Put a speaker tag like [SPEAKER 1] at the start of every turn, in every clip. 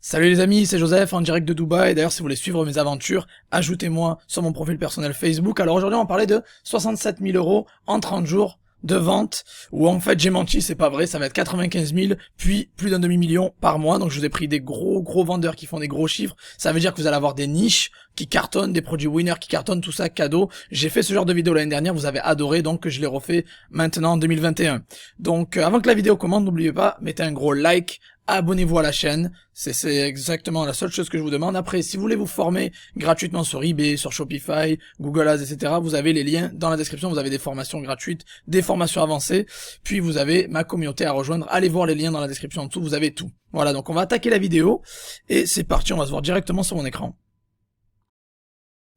[SPEAKER 1] Salut les amis, c'est Joseph en direct de Dubaï. D'ailleurs, si vous voulez suivre mes aventures, ajoutez-moi sur mon profil personnel Facebook. Alors aujourd'hui, on va parler de 67 000 euros en 30 jours de vente, où en fait j'ai menti, c'est pas vrai, ça va être 95 000, puis plus d'un demi-million par mois. Donc je vous ai pris des gros vendeurs qui font des gros chiffres. Ça veut dire que vous allez avoir des niches qui cartonnent, des produits winner qui cartonnent, tout ça cadeau. J'ai fait ce genre de vidéo l'année dernière, vous avez adoré, donc je l'ai refait maintenant en 2021. Donc avant que la vidéo commence, n'oubliez pas, mettez un gros like, abonnez-vous à la chaîne, c'est exactement la seule chose que je vous demande. Après, si vous voulez vous former gratuitement sur eBay, sur Shopify, Google Ads, etc., vous avez les liens dans la description, vous avez des formations gratuites, des formations avancées, puis vous avez ma communauté à rejoindre, allez voir les liens dans la description en dessous, vous avez tout. Voilà, donc on va attaquer la vidéo, et c'est parti, on va se voir directement sur mon écran.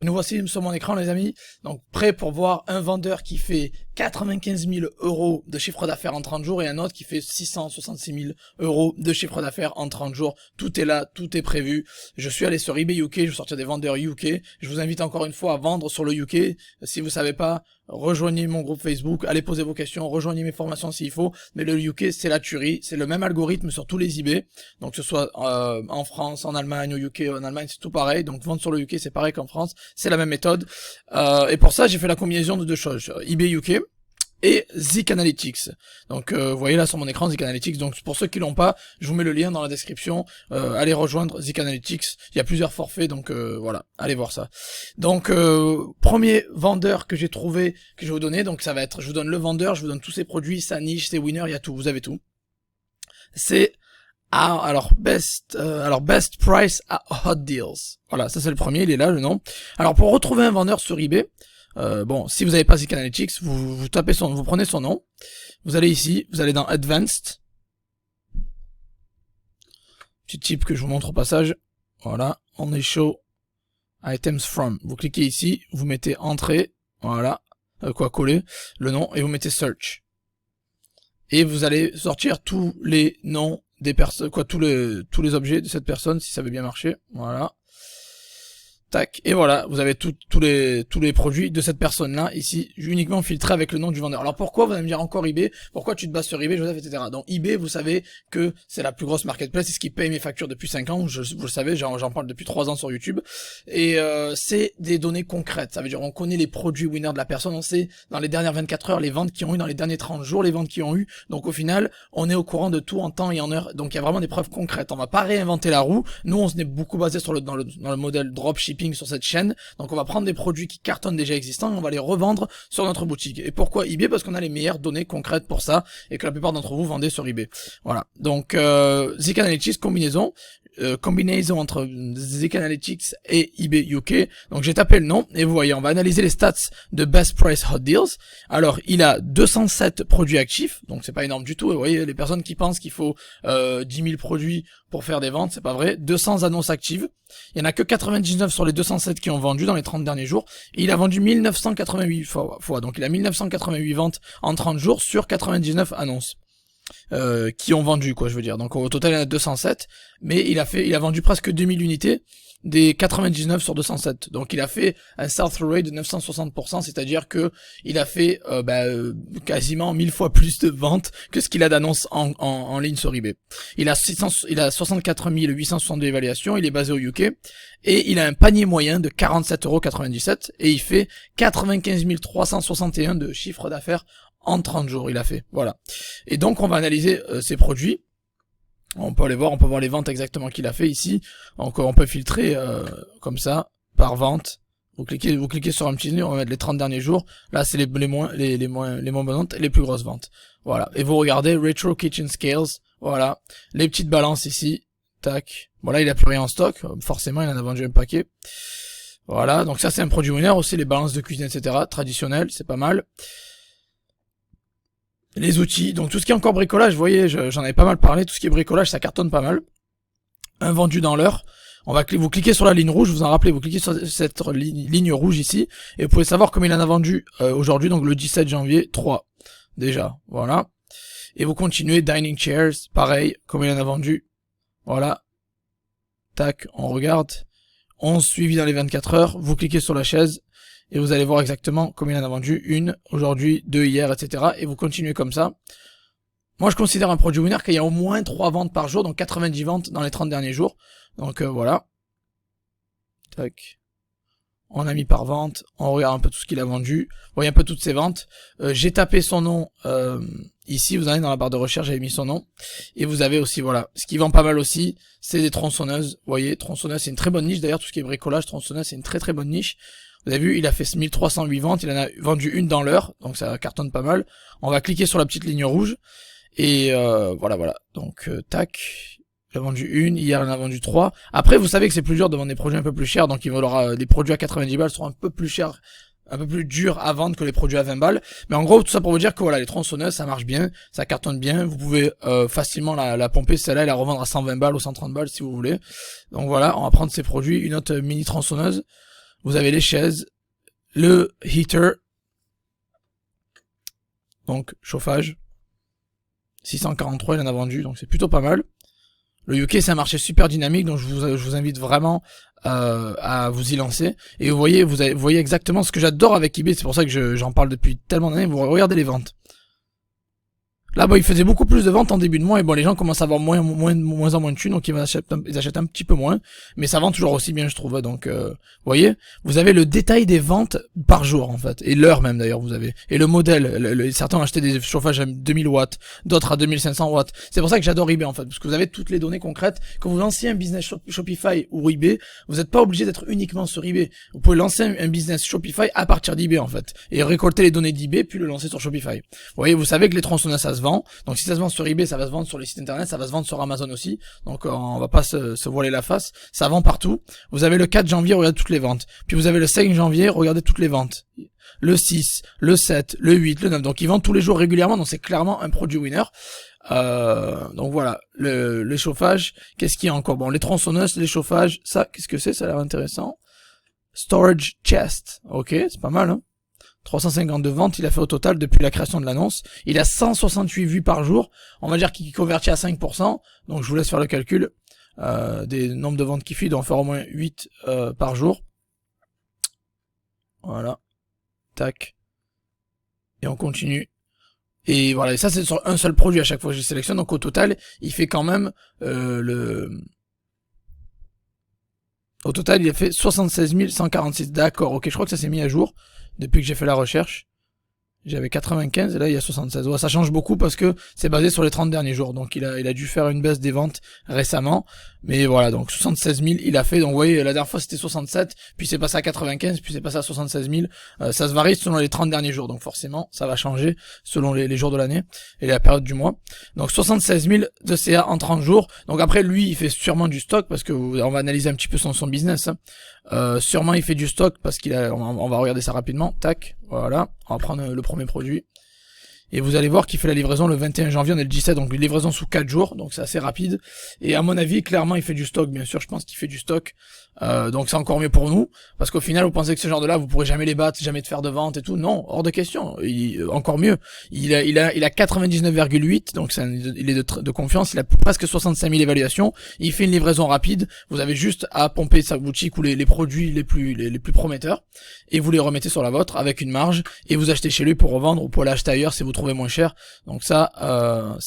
[SPEAKER 1] Nous voici sur mon écran les amis, donc prêt pour voir un vendeur qui fait 95 000 euros de chiffre d'affaires en 30 jours et un autre qui fait 666 000 euros de chiffre d'affaires en 30 jours. Tout est là, tout est prévu. Je suis allé sur eBay UK, je vais sortir des vendeurs UK. Je vous invite encore une fois à vendre sur le UK. Si vous savez pas, rejoignez mon groupe Facebook, allez poser vos questions, rejoignez mes formations s'il faut. Mais le UK c'est la tuerie, c'est le même algorithme sur tous les eBay. Donc que ce soit en France, en Allemagne, au UK, en Allemagne c'est tout pareil. Donc vendre sur le UK c'est pareil qu'en France, c'est la même méthode. Et pour ça j'ai fait la combinaison de deux choses, eBay UK et Zik Analytics. Donc vous voyez là sur mon écran Zik Analytics, donc pour ceux qui l'ont pas, je vous mets le lien dans la description, allez rejoindre Zik Analytics, il y a plusieurs forfaits, donc voilà, allez voir ça. Donc premier vendeur que j'ai trouvé, que je vais vous donner, donc ça va être, je vous donne le vendeur, je vous donne tous ses produits, sa niche, ses winners, il y a tout, vous avez tout. C'est alors best price à hot deals. Voilà, ça c'est le premier, il est là le nom. Alors pour retrouver un vendeur sur eBay, bon, si vous n'avez pas Zik Analytics, vous tapez vous prenez son nom, vous allez ici, vous allez dans Advanced, petit type que je vous montre au passage, voilà, on est show items from, vous cliquez ici, vous mettez entrée, voilà, coller, le nom, et vous mettez search. Et vous allez sortir tous les noms des personnes, tous les objets de cette personne, si ça veut bien marcher, voilà. Tac, et voilà, vous avez tous les produits de cette personne-là, ici, uniquement filtré avec le nom du vendeur. Alors pourquoi, vous allez me dire encore eBay, pourquoi tu te bases sur eBay, Joseph, etc. Donc eBay, vous savez que c'est la plus grosse marketplace, c'est ce qui paye mes factures depuis 5 ans, vous le savez, j'en parle depuis 3 ans sur YouTube, et c'est des données concrètes, ça veut dire on connaît les produits winners de la personne, on sait dans les dernières 24 heures les ventes qui ont eu, dans les derniers 30 jours les ventes qui ont eu, donc au final, on est au courant de tout en temps et en heure, donc il y a vraiment des preuves concrètes, on va pas réinventer la roue, nous on se est beaucoup basé sur dans le modèle dropshipping sur cette chaîne, donc on va prendre des produits qui cartonnent déjà existants et on va les revendre sur notre boutique. Et pourquoi eBay? Parce qu'on a les meilleures données concrètes pour ça et que la plupart d'entre vous vendez sur eBay. Voilà, donc Zik Analytics combinaison entre Zik Analytics et eBay UK. Donc j'ai tapé le nom et vous voyez, on va analyser les stats de Best Price Hot Deals. Alors il a 207 produits actifs, donc c'est pas énorme du tout. Et vous voyez, les personnes qui pensent qu'il faut 10 000 produits pour faire des ventes, c'est pas vrai. 200 annonces actives. Il y en a que 99 sur les 207 qui ont vendu dans les 30 derniers jours. Et il a vendu 1988 fois. Donc il a 1988 ventes en 30 jours sur 99 annonces. Qui ont vendu, quoi, je veux dire. Donc au total il y en a 207, mais il a vendu presque 2000 unités des 99 sur 207. Donc il a fait un sell-through rate de 960%, c'est-à-dire que il a fait quasiment 1000 fois plus de ventes que ce qu'il a d'annonces en ligne sur eBay. Il a 64 862 évaluations, il est basé au UK et il a un panier moyen de 47,97 € et il fait 95 361 de chiffre d'affaires en 30 jours, il a fait, voilà. Et donc on va analyser ces produits. On peut aller voir, on peut voir les ventes exactement qu'il a fait ici. Donc on peut filtrer comme ça par vente. Vous cliquez sur un petit nœud, on va mettre les 30 derniers jours. Là c'est les moins bonnes ventes et les plus grosses ventes. Voilà. Et vous regardez Retro Kitchen Scales. Voilà. Les petites balances ici. Tac. Voilà, il a plus rien en stock. Forcément, il en a vendu un paquet. Voilà. Donc ça c'est un produit winner aussi, les balances de cuisine, etc. Traditionnelles, c'est pas mal. Les outils, donc tout ce qui est encore bricolage, vous voyez, j'en avais pas mal parlé, tout ce qui est bricolage, ça cartonne pas mal. Un vendu dans l'heure. Vous cliquez sur la ligne rouge, vous en rappelez, vous cliquez sur cette ligne rouge ici, et vous pouvez savoir combien il en a vendu aujourd'hui, donc le 17 janvier, 3. Déjà, voilà. Et vous continuez, dining chairs, pareil, combien il en a vendu. Voilà. Tac, on regarde. 11 suivis dans les 24 heures, vous cliquez sur la chaise, et vous allez voir exactement combien il en a vendu, une aujourd'hui, deux hier, etc. Et vous continuez comme ça. moi je considère un produit winner qu'il y a au moins 3 ventes par jour, donc 90 ventes dans les 30 derniers jours. Donc voilà. Tac. On a mis par vente, on regarde un peu tout ce qu'il a vendu, vous voyez un peu toutes ses ventes. J'ai tapé son nom ici, vous avez dans la barre de recherche, j'avais mis son nom. Et vous avez aussi, voilà, ce qui vend pas mal aussi, c'est des tronçonneuses. Vous voyez, tronçonneuse, c'est une très bonne niche, d'ailleurs tout ce qui est bricolage, tronçonneuse, c'est une très très bonne niche. Vous avez vu, il a fait 1308 ventes, il en a vendu une dans l'heure, donc ça cartonne pas mal. On va cliquer sur la petite ligne rouge, et voilà. Donc tac. Il a vendu une, hier il en a vendu 3. Après, vous savez que c'est plus dur de vendre des produits un peu plus chers, donc il aura des produits à 90 balles seront un peu plus chers, un peu plus durs à vendre que les produits à 20 balles. Mais en gros, tout ça pour vous dire que voilà, les tronçonneuses, ça marche bien, ça cartonne bien. Vous pouvez facilement la pomper, celle-là, et la revendre à 120 balles ou 130 balles si vous voulez. Donc voilà, on va prendre ces produits. Une autre mini tronçonneuse. Vous avez les chaises, le heater, donc chauffage. 643, il en a vendu, donc c'est plutôt pas mal. Le UK, c'est un marché super dynamique, donc je vous invite vraiment à vous y lancer. Et vous voyez exactement ce que j'adore avec eBay, c'est pour ça que j'en parle depuis tellement d'années. Vous regardez les ventes. Là, il faisait beaucoup plus de ventes en début de mois, et bon, les gens commencent à avoir moins en moins de thunes, donc ils achètent un petit peu moins, mais ça vend toujours aussi bien, je trouve. Donc, vous voyez, vous avez le détail des ventes par jour, en fait, et l'heure même d'ailleurs, vous avez, et le modèle. Certains ont acheté des chauffages à 2000 watts, d'autres à 2500 watts. C'est pour ça que j'adore eBay, en fait, parce que vous avez toutes les données concrètes. Quand vous lancez un business Shopify ou eBay, vous n'êtes pas obligé d'être uniquement sur eBay. Vous pouvez lancer un business Shopify à partir d'eBay, en fait, et récolter les données d'eBay, puis le lancer sur Shopify. Vous voyez, vous savez que les tronçonneuses, ça se vend. Donc si ça se vend sur eBay, ça va se vendre sur les sites internet, ça va se vendre sur Amazon aussi. Donc on va pas se voiler la face. Ça vend partout. Vous avez le 4 janvier, regardez toutes les ventes. Puis vous avez le 5 janvier, regardez toutes les ventes. Le 6, le 7, le 8, le 9. Donc ils vendent tous les jours régulièrement. Donc c'est clairement un produit winner. Donc voilà, les chauffages. Qu'est-ce qu'il y a encore? Bon, les tronçonneuses, les chauffages. Ça, qu'est-ce que c'est? Ça a l'air intéressant. Storage chest. Ok, c'est pas mal, hein. 352 ventes, il a fait au total depuis la création de l'annonce. Il a 168 vues par jour. On va dire qu'il convertit à 5%. Donc je vous laisse faire le calcul des nombres de ventes qu'il fait. Il doit en faire au moins 8 par jour. Voilà. Tac. Et on continue. Et voilà, et ça c'est sur un seul produit à chaque fois que je sélectionne. Donc au total, il fait quand même Au total, il a fait 76 146. D'accord, ok, je crois que ça s'est mis à jour depuis que j'ai fait la recherche. J'avais 95 et là il y a 76. Ouais, ça change beaucoup parce que c'est basé sur les 30 derniers jours. Donc il a dû faire une baisse des ventes récemment. Mais voilà, donc 76 000 il a fait. Donc vous voyez, la dernière fois c'était 67, puis c'est passé à 95, puis c'est passé à 76 000. Ça se varie selon les 30 derniers jours. Donc forcément, ça va changer selon les jours de l'année et la période du mois. Donc 76 000 de CA en 30 jours. Donc après lui, il fait sûrement du stock parce que on va analyser un petit peu son business. Sûrement il fait du stock parce on va regarder ça rapidement. Tac, voilà, on va prendre le premier produit. Et vous allez voir qu'il fait la livraison le 21 janvier, on est le 17, donc une livraison sous 4 jours, donc c'est assez rapide. Et à mon avis, clairement, il fait du stock, bien sûr, je pense qu'il fait du stock. Donc c'est encore mieux pour nous, parce qu'au final, vous pensez que ce genre de là, vous pourrez jamais les battre, jamais te faire de vente et tout. Non, hors de question. Encore mieux. Il a 99,8, donc il est de confiance, il a presque 65 000 évaluations. Il fait une livraison rapide. Vous avez juste à pomper sa boutique ou les produits les plus prometteurs, et vous les remettez sur la vôtre avec une marge, et vous achetez chez lui pour revendre, ou pour l'acheter ailleurs si vous trouvez moins cher. Donc ça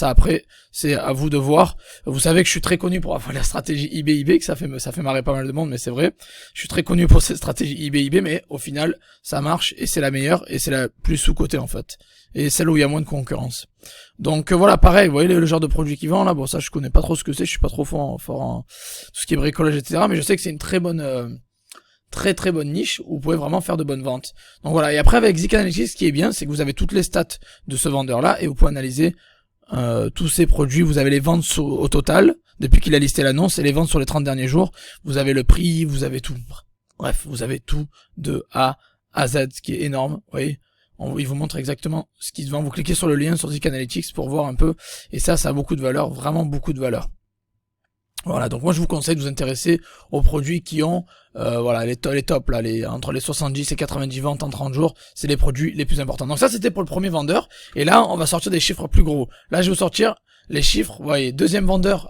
[SPEAKER 1] après, c'est à vous de voir. Vous savez que je suis très connu pour avoir la stratégie eBay, que ça fait marrer pas mal de monde, mais c'est vrai. Je suis très connu pour cette stratégie eBay, mais au final, ça marche, et c'est la meilleure, et c'est la plus sous-cotée, en fait. Et celle où il y a moins de concurrence. Donc voilà, pareil, vous voyez le genre de produit qu'il vend, là, bon, ça, je connais pas trop ce que c'est, je suis pas trop fort en tout ce qui est bricolage, etc., mais je sais que c'est une très bonne, très bonne niche où vous pouvez vraiment faire de bonnes ventes. Donc voilà, et après, avec Zik Analytics, ce qui est bien, c'est que vous avez toutes les stats de ce vendeur-là, et vous pouvez analyser tous ces produits. Vous avez les ventes au total depuis qu'il a listé l'annonce, et les ventes sur les 30 derniers jours. Vous avez le prix, vous avez tout. Bref, vous avez tout de A à Z, ce qui est énorme. Vous voyez, il vous montre exactement ce qui se vend. Vous cliquez sur le lien sur Zik Analytics pour voir un peu, et ça a beaucoup de valeur, vraiment beaucoup de valeur. Voilà, donc moi je vous conseille de vous intéresser aux produits qui ont voilà les tops là, entre les 70 et 90 ventes en 30 jours, c'est les produits les plus importants. Donc ça c'était pour le premier vendeur, et là on va sortir des chiffres plus gros. Là je vais vous sortir les chiffres. Vous voyez, deuxième vendeur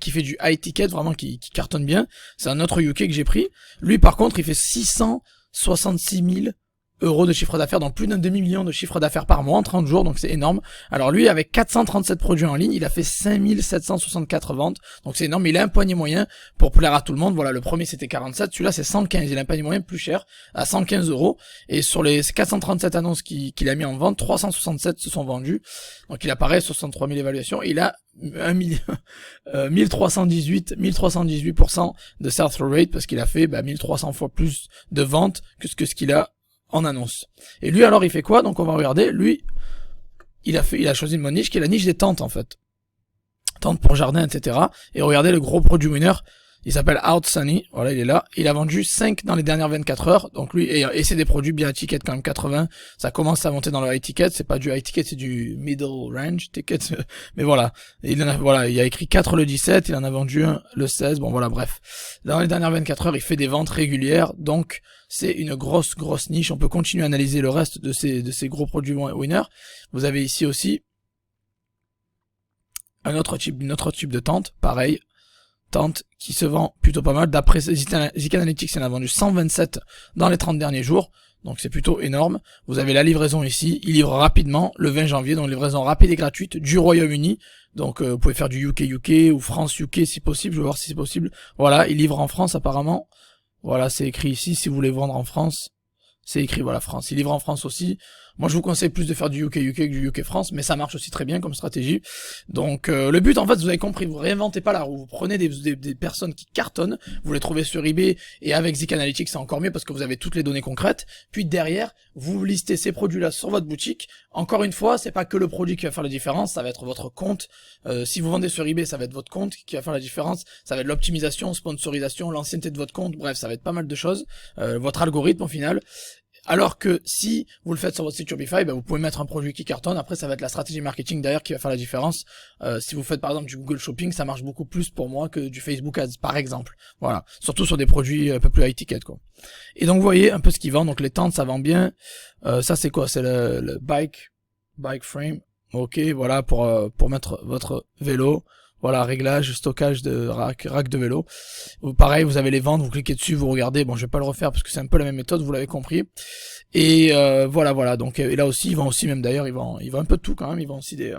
[SPEAKER 1] qui fait du high ticket, vraiment qui cartonne bien, c'est un autre UK que j'ai pris. Lui par contre il fait 666 000 euros de chiffre d'affaires, donc plus d'un demi-million de chiffre d'affaires par mois en 30 jours, donc c'est énorme. Alors lui, avec 437 produits en ligne, il a fait 5764 ventes, donc c'est énorme. Il a un panier moyen pour plaire à tout le monde. Voilà, le premier c'était 47, celui-là c'est 115, il a un panier moyen plus cher, à 115 euros. Et sur les 437 annonces qu'il a mis en vente, 367 se sont vendues, donc il apparaît 63 000 évaluations, et il a 1318% de sell-through rate, parce qu'il a fait 1300 fois plus de ventes que ce qu'il a en annonce. Et lui alors il fait quoi? Donc on va regarder, lui il a choisi une bonne niche qui est la niche des tentes en fait. Tentes pour jardin, etc. Et regardez le gros produit winner, il s'appelle Out Sunny, voilà il est là, il a vendu 5 dans les dernières 24 heures, donc lui, et c'est des produits bien à ticket quand même 80, ça commence à monter dans le high ticket, c'est pas du high ticket, c'est du middle range ticket, mais voilà, il a écrit 4 le 17, il en a vendu 1 le 16, bon voilà bref. Dans les dernières 24 heures, il fait des ventes régulières, donc c'est une grosse niche, on peut continuer à analyser le reste de ces gros produits winners. Vous avez ici aussi un autre type de tente, pareil, tente qui se vend plutôt pas mal. D'après Zik Analytics, il en a vendu 127 dans les 30 derniers jours. Donc c'est plutôt énorme. Vous avez la livraison ici. Il livre rapidement le 20 janvier. Donc livraison rapide et gratuite du Royaume-Uni. Donc vous pouvez faire du UK ou France UK si possible. Je vais voir si c'est possible. Voilà, il livre en France apparemment. Voilà, c'est écrit ici si vous voulez vendre en France. C'est écrit, voilà, France. Il livre en France aussi. Moi, je vous conseille plus de faire du UK que du UK France, mais ça marche aussi très bien comme stratégie. Donc, le but, en fait, vous avez compris, vous réinventez pas la roue. Vous prenez des personnes qui cartonnent, vous les trouvez sur eBay, et avec Zik Analytics, c'est encore mieux parce que vous avez toutes les données concrètes. Puis derrière, vous listez ces produits-là sur votre boutique. Encore une fois, c'est pas que le produit qui va faire la différence, ça va être votre compte. Si vous vendez sur eBay, ça va être votre compte qui va faire la différence. Ça va être l'optimisation, sponsorisation, l'ancienneté de votre compte. Bref, ça va être pas mal de choses. Votre algorithme, au final. Alors que si vous le faites sur votre site Shopify, vous pouvez mettre un produit qui cartonne. Après, ça va être la stratégie marketing derrière qui va faire la différence. Si vous faites par exemple du Google Shopping, ça marche beaucoup plus pour moi que du Facebook Ads, par exemple. Voilà, surtout sur des produits un peu plus high ticket, quoi. Et donc vous voyez un peu ce qu'ils vendent. Donc les tentes, ça vend bien. Ça c'est quoi? C'est le bike frame. Ok, voilà pour mettre votre vélo. Voilà, réglage, stockage de rack de vélo. Pareil, vous avez les ventes, vous cliquez dessus, vous regardez. Bon, je vais pas le refaire parce que c'est un peu la même méthode, vous l'avez compris. Et voilà. Donc et là aussi, ils vendent aussi, même d'ailleurs, ils vendent un peu de tout quand même. Ils vendent aussi des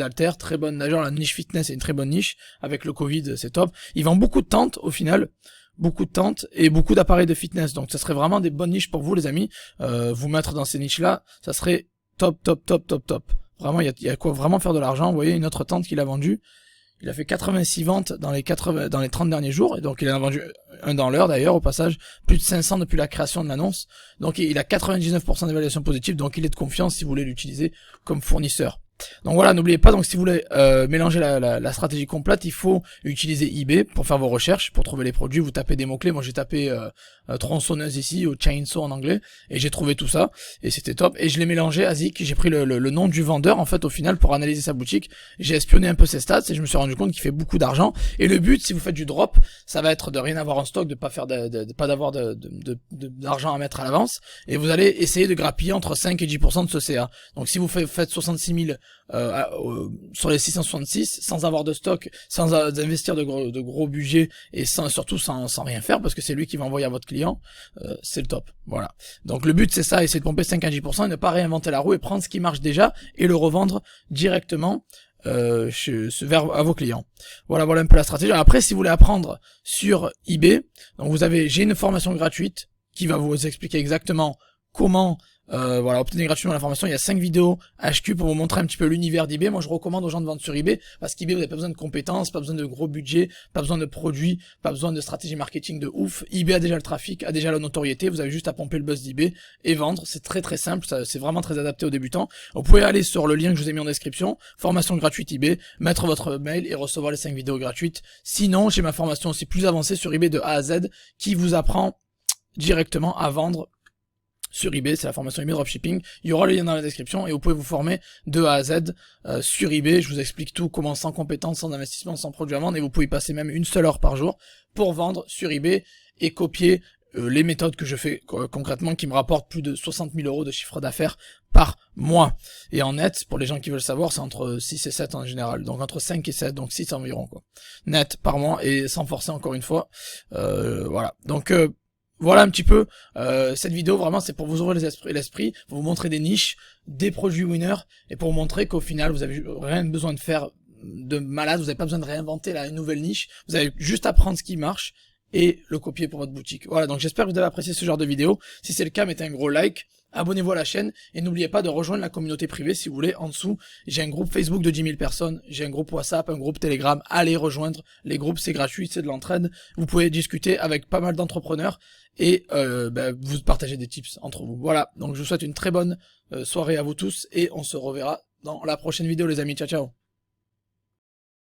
[SPEAKER 1] haltères, très bonne. D'ailleurs, la niche fitness est une très bonne niche. Avec le Covid, c'est top. Ils vendent beaucoup de tentes au final. Beaucoup de tentes et beaucoup d'appareils de fitness. Donc ça serait vraiment des bonnes niches pour vous, les amis. Vous mettre dans ces niches-là, ça serait top. Vraiment, il y a quoi vraiment faire de l'argent. Vous voyez, une autre tente qu'il a vendue. Il a fait 86 ventes dans les 30 derniers jours, et donc il en a vendu un dans l'heure d'ailleurs, au passage, plus de 500 depuis la création de l'annonce. Donc il a 99% d'évaluation positive, donc il est de confiance si vous voulez l'utiliser comme fournisseur. Donc voilà, n'oubliez pas, donc si vous voulez mélanger la stratégie complète, il faut utiliser eBay pour faire vos recherches, pour trouver les produits. Vous tapez des mots-clés. Moi j'ai tapé tronçonneuse ici, ou chainsaw en anglais, et j'ai trouvé tout ça, et c'était top. Et je l'ai mélangé à Zik, j'ai pris le nom du vendeur en fait au final pour analyser sa boutique. J'ai espionné un peu ses stats et je me suis rendu compte qu'il fait beaucoup d'argent. Et le but, si vous faites du drop, ça va être de rien avoir en stock, de pas faire de pas d'avoir d'argent à mettre à l'avance, et vous allez essayer de grappiller entre 5 et 10% de ce CA. Donc si vous faites 66 000 sur les 666 sans avoir de stock, sans investir de gros budget, et surtout sans rien faire parce que c'est lui qui va envoyer à votre client, c'est le top. Voilà. Donc le but c'est ça, essayer de pomper 5 à 10% et ne pas réinventer la roue et prendre ce qui marche déjà et le revendre directement à vos clients. Voilà un peu la stratégie. Après, si vous voulez apprendre sur eBay, donc j'ai une formation gratuite qui va vous expliquer exactement comment obtenez gratuitement l'information. Il y a 5 vidéos HQ pour vous montrer un petit peu l'univers d'eBay. Moi, je recommande aux gens de vendre sur eBay parce qu'eBay, vous n'avez pas besoin de compétences, pas besoin de gros budgets, pas besoin de produits, pas besoin de stratégie marketing de ouf. eBay a déjà le trafic, a déjà la notoriété. Vous avez juste à pomper le buzz d'eBay et vendre. C'est très simple. C'est vraiment très adapté aux débutants. Vous pouvez aller sur le lien que je vous ai mis en description. Formation gratuite eBay, mettre votre mail et recevoir les 5 vidéos gratuites. Sinon, j'ai ma formation aussi plus avancée sur eBay de A à Z qui vous apprend directement à vendre sur eBay. C'est la formation eBay Dropshipping. Il y aura le lien dans la description et vous pouvez vous former de A à Z sur eBay. Je vous explique tout, comment sans compétences, sans investissement, sans produit à vendre, et vous pouvez passer même une seule heure par jour pour vendre sur eBay et copier les méthodes que je fais concrètement qui me rapportent plus de 60 000 euros de chiffre d'affaires par mois. Et en net, pour les gens qui veulent savoir, c'est entre 6 et 7 en général. Donc entre 5 et 7, donc 6 environ, quoi. Net par mois et sans forcer encore une fois. Voilà. Donc voilà un petit peu, cette vidéo vraiment c'est pour vous ouvrir l'esprit, pour vous montrer des niches, des produits winners, et pour vous montrer qu'au final vous avez rien besoin de faire de malade, vous n'avez pas besoin de réinventer une nouvelle niche, vous avez juste à prendre ce qui marche et le copier pour votre boutique. Voilà, donc j'espère que vous avez apprécié ce genre de vidéo. Si c'est le cas, mettez un gros like, abonnez-vous à la chaîne et n'oubliez pas de rejoindre la communauté privée si vous voulez. En dessous, j'ai un groupe Facebook de 10 000 personnes, j'ai un groupe WhatsApp, un groupe Telegram. Allez rejoindre les groupes, c'est gratuit, c'est de l'entraide. Vous pouvez discuter avec pas mal d'entrepreneurs et vous partagez des tips entre vous. Voilà, donc je vous souhaite une très bonne soirée à vous tous et on se reverra dans la prochaine vidéo les amis. Ciao ciao.